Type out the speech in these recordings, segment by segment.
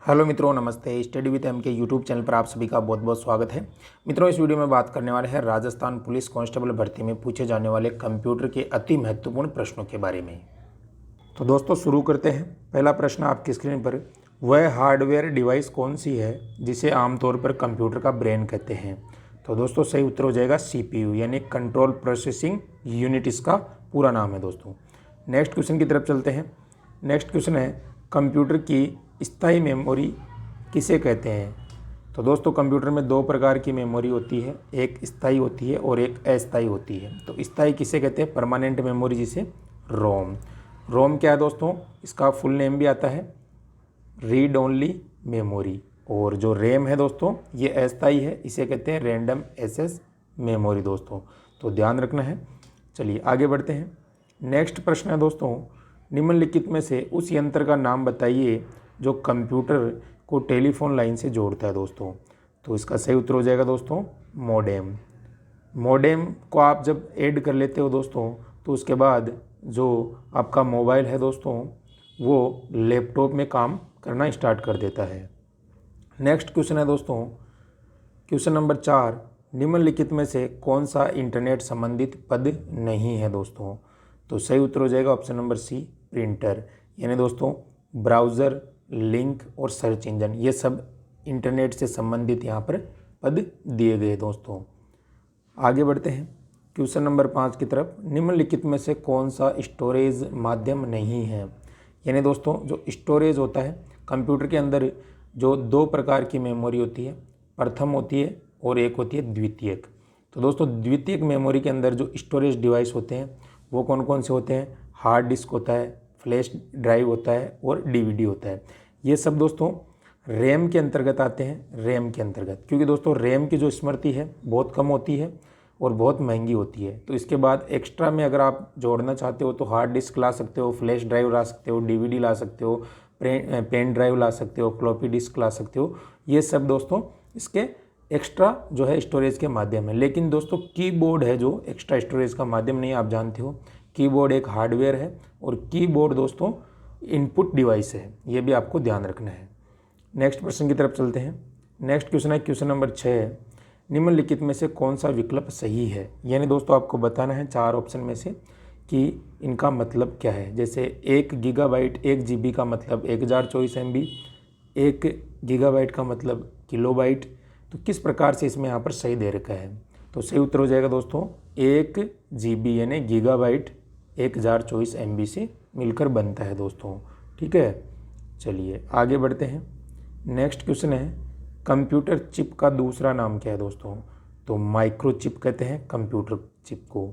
Hello मित्रों, नमस्ते। Study with M के यूट्यूब चैनल पर आप सभी का बहुत बहुत स्वागत है। मित्रों, इस वीडियो में बात करने वाले हैं राजस्थान पुलिस कांस्टेबल भर्ती में पूछे जाने वाले कंप्यूटर के अति महत्वपूर्ण प्रश्नों के बारे में। तो दोस्तों शुरू करते हैं। पहला प्रश्न आपकी स्क्रीन पर, वह हार्डवेयर डिवाइस कौन सी है जिसे आमतौर पर कंप्यूटर का ब्रेन कहते हैं? तो दोस्तों सही उत्तर हो जाएगा CPU, यानी कंट्रोल प्रोसेसिंग यूनिट इसका पूरा नाम है दोस्तों। नेक्स्ट क्वेश्चन की तरफ चलते हैं। नेक्स्ट क्वेश्चन है, कंप्यूटर की स्थायी मेमोरी किसे कहते हैं? तो दोस्तों कंप्यूटर में दो प्रकार की मेमोरी होती है, एक स्थायी होती है और एक अस्थायी होती है। तो स्थायी किसे कहते हैं? परमानेंट मेमोरी, जिसे रोम। रोम क्या है दोस्तों? इसका फुल नेम भी आता है रीड ओनली मेमोरी। और जो रैम है दोस्तों, ये अस्थायी है, इसे कहते हैं रैंडम एक्सेस मेमोरी दोस्तों। तो ध्यान रखना है। चलिए आगे बढ़ते हैं। नेक्स्ट प्रश्न है दोस्तों, निम्नलिखित में से उस यंत्र का नाम बताइए जो कंप्यूटर को टेलीफोन लाइन से जोड़ता है दोस्तों। तो इसका सही उत्तर हो जाएगा दोस्तों मॉडेम। मॉडेम को आप जब ऐड कर लेते हो दोस्तों, तो उसके बाद जो आपका मोबाइल है दोस्तों, वो लैपटॉप में काम करना स्टार्ट कर देता है। नेक्स्ट क्वेश्चन है दोस्तों, क्वेश्चन नंबर 4, निम्नलिखित में से कौन सा इंटरनेट संबंधित पद नहीं है दोस्तों? तो सही उत्तर हो जाएगा ऑप्शन नंबर सी, प्रिंटर। यानी दोस्तों ब्राउज़र, लिंक और सर्च इंजन, ये सब इंटरनेट से संबंधित यहाँ पर पद दिए गए दोस्तों। आगे बढ़ते हैं क्वेश्चन नंबर 5 की तरफ। निम्नलिखित में से कौन सा स्टोरेज माध्यम नहीं है? यानी दोस्तों जो स्टोरेज होता है कंप्यूटर के अंदर, जो दो प्रकार की मेमोरी होती है, प्रथम होती है और एक होती है द्वितीयक। तो दोस्तों द्वितीयक मेमोरी के अंदर जो स्टोरेज डिवाइस होते हैं वो कौन कौन से होते हैं? हार्ड डिस्क होता है, फ्लैश ड्राइव होता है और DVD होता है। ये सब दोस्तों रैम के अंतर्गत आते हैं, रैम के अंतर्गत, क्योंकि दोस्तों रैम की जो स्मृति है बहुत कम होती है और बहुत महंगी होती है। तो इसके बाद एक्स्ट्रा में अगर आप जोड़ना चाहते हो तो हार्ड डिस्क ला सकते हो, फ्लैश ड्राइव ला सकते हो, DVD ला सकते हो, पेन ड्राइव ला सकते हो, फ्लॉपी डिस्क ला सकते हो। ये सब दोस्तों इसके एक्स्ट्रा जो है स्टोरेज के माध्यम है। लेकिन दोस्तों कीबोर्ड है जो एक्स्ट्रा स्टोरेज का माध्यम नहीं, आप जानते हो कीबोर्ड एक हार्डवेयर है और कीबोर्ड दोस्तों इनपुट डिवाइस है, ये भी आपको ध्यान रखना है। नेक्स्ट प्रश्न की तरफ चलते हैं। नेक्स्ट क्वेश्चन है क्वेश्चन नंबर 6, निम्नलिखित में से कौन सा विकल्प सही है? यानी दोस्तों आपको बताना है 4 ऑप्शन में से कि इनका मतलब क्या है। जैसे 1 गीगाबाइट 1 GB का मतलब 1024 MB, 1 गीगाबाइट का मतलब किलोबाइट। तो किस प्रकार से इसमें यहाँ पर सही दे रखा है? तो सही उत्तर हो जाएगा दोस्तों 1 GB यानी गीगाबाइट 1024 MB से मिलकर बनता है दोस्तों। ठीक है, चलिए आगे बढ़ते हैं। नेक्स्ट क्वेश्चन है, कंप्यूटर चिप का दूसरा नाम क्या है दोस्तों? तो माइक्रोचिप कहते हैं कंप्यूटर चिप को।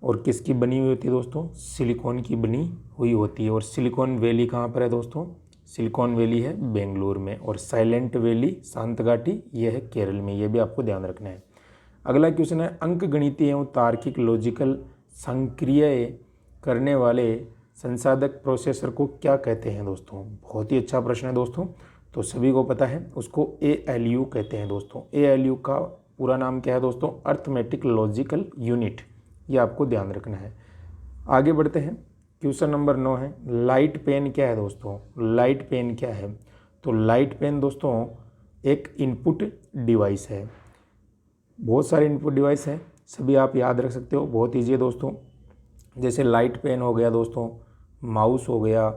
और किसकी बनी हुई होती है दोस्तों? सिलिकॉन की बनी हुई होती है। और सिलिकॉन वैली कहाँ पर है दोस्तों? सिलिकॉन वैली है बेंगलुरु में, और साइलेंट वैली शांत घाटी ये है केरल में। ये भी आपको ध्यान रखना है। अगला क्वेश्चन है, अंकगणितीय एवं तार्किक लॉजिकल संक्रियाएं करने वाले संसाधक प्रोसेसर को क्या कहते हैं दोस्तों? बहुत ही अच्छा प्रश्न है दोस्तों, तो सभी को पता है, उसको ALU कहते हैं दोस्तों। ALU का पूरा नाम क्या है दोस्तों? Arithmetic logical unit. ये आपको ध्यान रखना है। आगे बढ़ते हैं। क्वेश्चन नंबर 9 है, लाइट पेन क्या है दोस्तों? लाइट पेन क्या है? तो लाइट पेन दोस्तों एक इनपुट डिवाइस है। बहुत सारे इनपुट डिवाइस हैं, सभी आप याद रख सकते हो, बहुत ईजी है दोस्तों। जैसे लाइट पेन हो गया दोस्तों, माउस हो गया,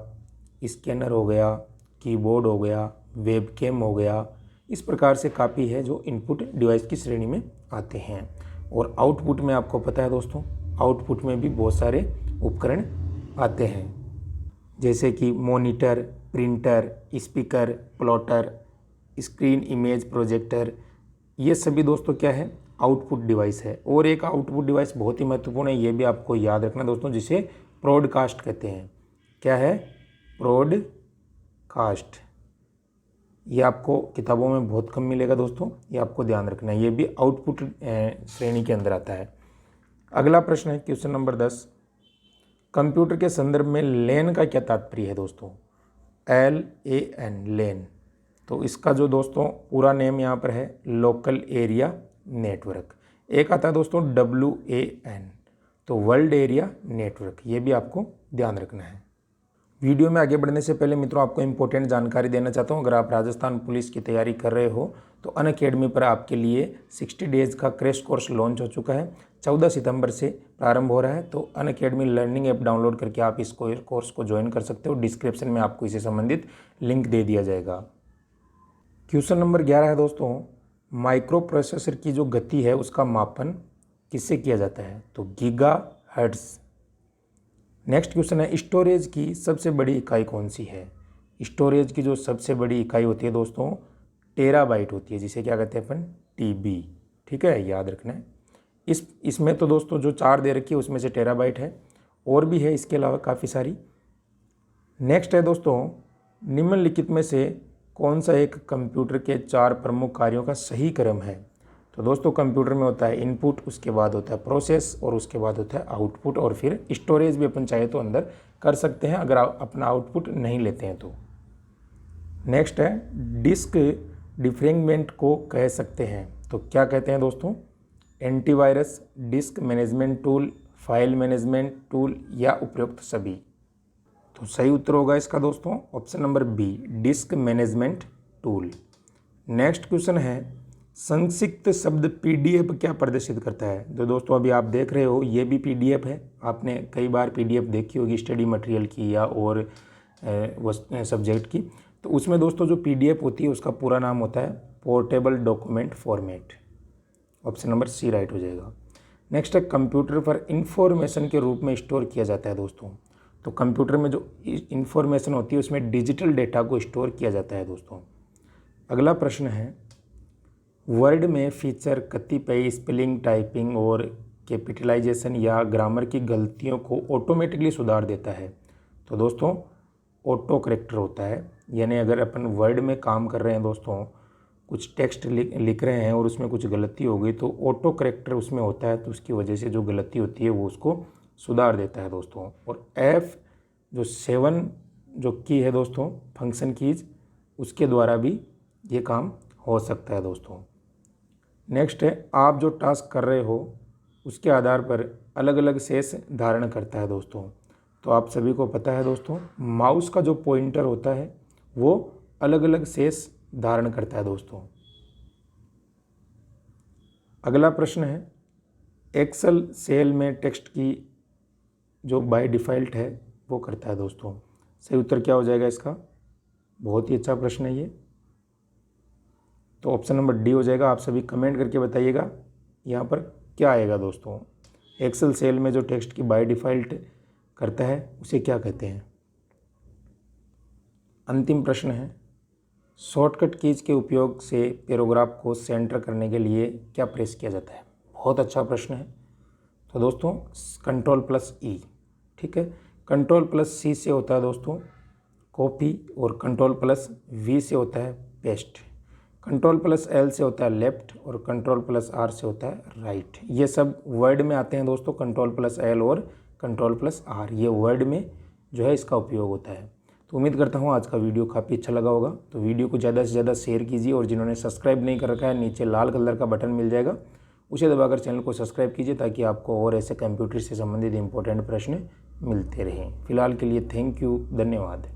स्कैनर हो गया, कीबोर्ड हो गया, वेबकैम हो गया। इस प्रकार से काफ़ी है जो इनपुट डिवाइस की श्रेणी में आते हैं। और आउटपुट में आपको पता है दोस्तों, आउटपुट में भी बहुत सारे उपकरण आते हैं, जैसे कि monitor, printer, speaker, plotter, screen image projector. ये सभी दोस्तों क्या है? आउटपुट डिवाइस है। और एक आउटपुट डिवाइस बहुत ही महत्वपूर्ण है, ये भी आपको याद रखना दोस्तों, जिसे ब्रॉडकास्ट कहते हैं। क्या है? ब्रॉडकास्ट। ये आपको किताबों में बहुत कम मिलेगा दोस्तों, ये आपको ध्यान रखना है। ये भी आउटपुट श्रेणी के अंदर आता है। अगला प्रश्न है क्वेश्चन नंबर 10, कंप्यूटर के संदर्भ में लैन का क्या तात्पर्य है दोस्तों? LAN, लैन। तो इसका जो दोस्तों पूरा नेम यहाँ पर है लोकल एरिया नेटवर्क। एक आता है दोस्तों WAN, तो वर्ल्ड एरिया नेटवर्क। ये भी आपको ध्यान रखना है। वीडियो में आगे बढ़ने से पहले मित्रों आपको इम्पोर्टेंट जानकारी देना चाहता हूँ। अगर आप राजस्थान पुलिस की तैयारी कर रहे हो तो अनअकैडमी पर आपके लिए 60 डेज़ का क्रैश कोर्स लॉन्च हो चुका है। 14 सितंबर से प्रारंभ हो रहा है। तो अनअकैडमी लर्निंग ऐप डाउनलोड करके आप इस कोर्स को ज्वाइन कर सकते हो। डिस्क्रिप्शन में आपको इससे संबंधित लिंक दे दिया जाएगा। क्वेश्चन नंबर 11 है दोस्तों, माइक्रो प्रोसेसर की जो गति है उसका मापन किससे किया जाता है? तो गीगा हर्ट्ज। नेक्स्ट क्वेश्चन है, स्टोरेज की सबसे बड़ी इकाई कौन सी है? स्टोरेज की जो सबसे बड़ी इकाई होती है दोस्तों टेराबाइट होती है, जिसे क्या कहते हैं अपन? टीबी। ठीक है, याद रखना है। इसमें तो दोस्तों जो 4 दे रखी है उसमें से टेराबाइट है, और भी है इसके अलावा काफ़ी सारी। नेक्स्ट है दोस्तों, निम्नलिखित में से कौन सा एक कंप्यूटर के 4 प्रमुख कार्यों का सही क्रम है? तो दोस्तों कंप्यूटर में होता है इनपुट, उसके बाद होता है प्रोसेस और उसके बाद होता है आउटपुट, और फिर स्टोरेज भी अपन चाहे तो अंदर कर सकते हैं अगर आप अपना आउटपुट नहीं लेते हैं तो। नेक्स्ट है, डिस्क डिफ्रेगमेंट को कह सकते हैं तो क्या कहते हैं दोस्तों? Antivirus, disk management tool, file management tool या उपयुक्त सभी। तो सही उत्तर होगा इसका दोस्तों option number B, disk management tool. Next question है, संक्षिप्त शब्द पीडीएफ क्या प्रदर्शित करता है? तो दोस्तों अभी आप देख रहे हो ये भी पीडीएफ है। आपने कई बार पीडीएफ देखी होगी स्टडी मटेरियल की या और सब्जेक्ट की। तो उसमें दोस्तों जो पीडीएफ होती है उसका पूरा नाम होता है portable document format. Option number C right हो जाएगा। नेक्स्ट है, कंप्यूटर पर इंफॉर्मेशन के रूप में स्टोर किया जाता है दोस्तों। तो कंप्यूटर में जो इंफॉर्मेशन होती है उसमें डिजिटल डेटा को स्टोर किया जाता है दोस्तों। अगला प्रश्न है, वर्ड में फीचर कतिपय स्पेलिंग, टाइपिंग और कैपिटलाइजेशन या ग्रामर की गलतियों को ऑटोमेटिकली सुधार देता है। तो दोस्तों ऑटो करेक्टर होता है, यानी अगर अपन वर्ड में काम कर रहे हैं दोस्तों, कुछ टेक्स्ट लिख रहे हैं और उसमें कुछ गलती हो गई तो ऑटो करेक्टर उसमें होता है, तो उसकी वजह से जो गलती होती है वो उसको सुधार देता है दोस्तों। और F जो 7 जो की है दोस्तों फंक्शन कीज, उसके द्वारा भी ये काम हो सकता है दोस्तों। नेक्स्ट है, आप जो टास्क कर रहे हो उसके आधार पर अलग अलग शेष धारण करता है दोस्तों। तो आप सभी को पता है दोस्तों माउस का जो पॉइंटर होता है वो अलग अलग शेष धारण करता है दोस्तों। अगला प्रश्न है, एक्सेल सेल में टेक्स्ट की जो बाय डिफ़ॉल्ट है वो करता है दोस्तों। सही उत्तर क्या हो जाएगा इसका? बहुत ही अच्छा प्रश्न है ये, तो ऑप्शन नंबर डी हो जाएगा। आप सभी कमेंट करके बताइएगा यहाँ पर क्या आएगा दोस्तों। एक्सेल सेल में जो टेक्स्ट की बाय डिफ़ॉल्ट करता है उसे क्या कहते हैं? अंतिम प्रश्न है, शॉर्टकट कीज के उपयोग से पैराग्राफ को सेंटर करने के लिए क्या प्रेस किया जाता है? बहुत अच्छा प्रश्न है। तो दोस्तों Ctrl+E। ठीक है, Ctrl+C से होता है दोस्तों कॉपी, और Ctrl+V से होता है पेस्ट, Ctrl+L से होता है लेफ्ट, और Ctrl+R से होता है राइट। ये सब वर्ड में आते हैं दोस्तों, Ctrl+L और Ctrl+R ये वर्ड में जो है इसका उपयोग होता है। तो उम्मीद करता हूँ आज का वीडियो काफ़ी अच्छा लगा होगा। तो वीडियो को ज़्यादा से ज़्यादा शेयर कीजिए, और जिन्होंने सब्सक्राइब नहीं कर रखा है नीचे लाल कलर का बटन मिल जाएगा, उसे दबाकर चैनल को सब्सक्राइब कीजिए ताकि आपको और ऐसे कंप्यूटर से संबंधित इंपॉर्टेंट प्रश्न मिलते रहें। फिलहाल के लिए थैंक यू, धन्यवाद।